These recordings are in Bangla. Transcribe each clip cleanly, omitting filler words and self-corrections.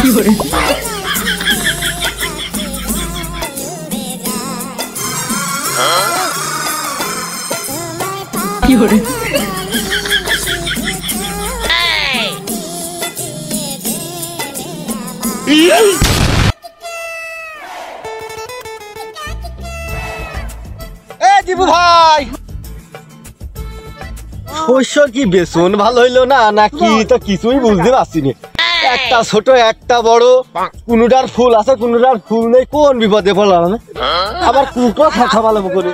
দীপু ভাই, শস্য কি বেসন ভালো হইলো না নাকি তো কিছুই বুঝতে পারছি না। একটা ছোট একটা বড়, কোনটার ফুল আছে কোনটার ফুল নেই, কোন বিপদে পড়লাম। আবার কুটো খাতা ভালো করে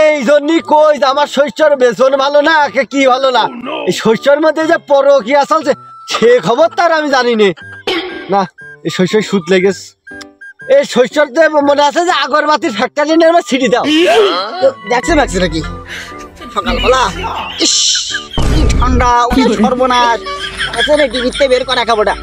এই জন্যই কই আমার শস্যর বেসন ভালো না কি ভালো না। এই শস্যর মধ্যে যে পরকিয়া চলছে সে খবর তার আমি জানি না। এই শস্য সুদ লেগেছে। এই শস্যর মনে আছে যে আগরবাতির ফ্যাক্টরি নিয়ে আমার ছিটি দাও দেখছে দেখছে নাকি সকালবেলা ঠান্ডা সর্বনাশ আছে রে টিভিতে বের করা খাবোটা।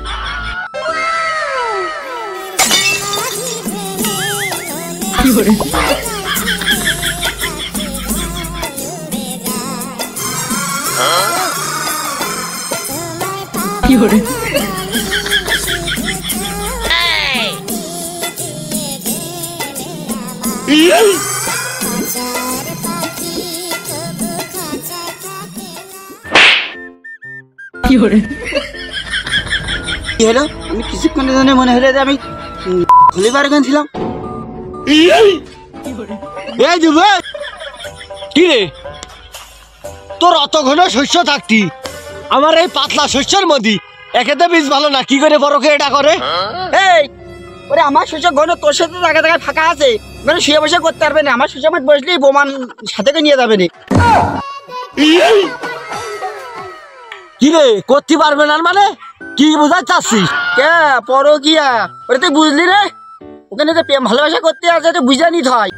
কি হলো? আমি কিছুক্ষণের জন্য মনে হলো যে আমি খুলিবার গেছিলাম। কি রে তোর অত ঘন শস্য থাকতি আমার এই পাতলা শস্যের মধ্যে একেতে বীজ ভালো না, কি করে বড় এটা করে? এই ওরে আমার শস্য ঘন তোর সাথে জায়গা জায়গায় ফাঁকা আছে, মানে শুয়ে বসে করতে পারবে না। আমার শস্য মাঠ বসলেই বোমান সাথে নিয়ে যাবে না। কি রে করতে পারবে না মানে কি বুঝাতে চাচ্ছিস? কে পরকিয়া ওরে তুই বুঝলি রে? ওখানে যে প্রেম ভালোবাসা করতে আছে বুঝা নিতে হয়।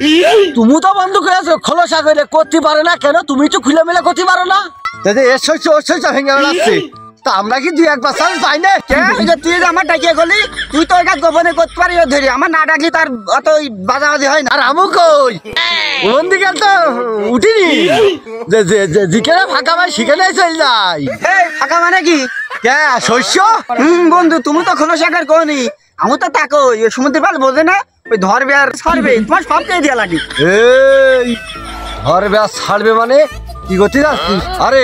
তুমি তো বন্ধু করেছো খোলসা করে করতে পারে না কেন? তুমি তো খুলে মেলে করতে পারো না। এর শস্য ওর শস্য ভেঙে বেড়াচ্ছে, তা আমরা কি দুই একবার চান্স পাই না? তুই যে আমার ডাকিয়ে গলি তুই তো ওইটা গোপনে করতে পারি ধরি, আমার না ডাকি তার অত বাজাবাজি হয় না। আর আমু কই কোন দিকে তো উঠিনি যেখানে ফাঁকা ভাই সেখানে চল যাই। ফাঁকা মানে কি কে শস্য? বন্ধু তুমি তো খোলসাকার কোনি, আমি তো তাকো সমুদ্র পাল বোঝে না ওই ধরবে আর ছাড়বে, তোমার সবটাই দিয়া লাগে। এই ধরবে আর ছাড়বে মানে কি করতে যাচ্ছিস? আরে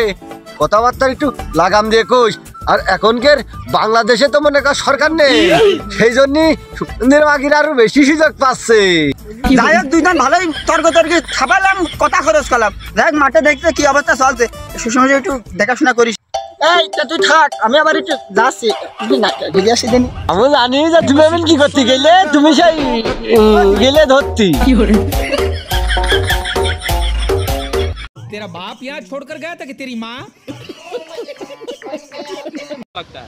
কথাবার্তা একটু লাগাম দিয়ে কোষ। আর এখনকার বাংলাদেশে তো মনে কর সরকার নেই, সেই জন্য নির্বাহীরা আরো বেশি সুযোগ পাচ্ছে। যাই হোক দুই দিন ভালোই তর্কি ছাপালাম, কথা খরচ করলাম। যাই হোক মাঠে দেখতে কি অবস্থা চলছে, সুসময় একটু দেখাশোনা করিস। এই তুই থাক, আমি আবার একটু যাচ্ছি। আমি জানি যে তুমি এমন কি করতে গেলে, তুমি সেই গেলে ধরতি। तेरा बाप यहाँ छोड़कर गया था कि तेरी माँ लगता है